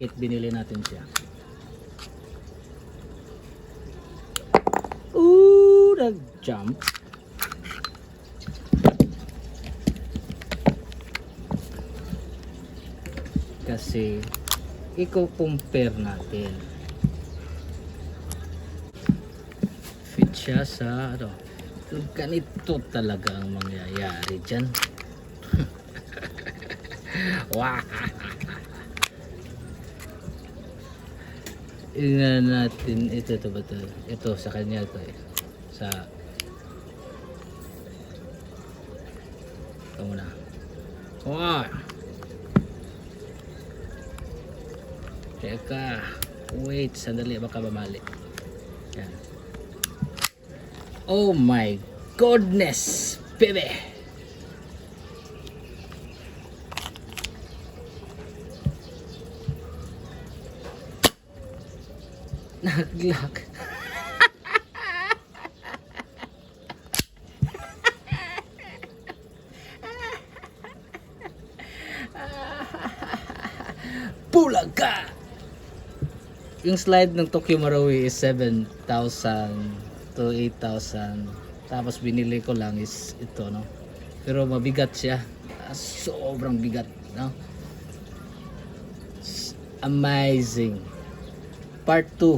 Binili natin siya. Ooh, nag-jump. Kasi i-compare natin. Fit siya sa ano. Ganito talaga ang mangyayari dyan. Wow. Tingnan natin ito ba ito? Ito sa kanya to eh. Sa ito muna. Wow. Teka. Wait, sandali baka mamali. Yan. Oh my goodness, baby. Naglag. Bulaga! Yung slide ng Tokyo Marui is 7,000 to 8,000. Tapos binili ko lang is ito, no? Pero mabigat siya. Sobrang bigat, no? Amazing. Part 2.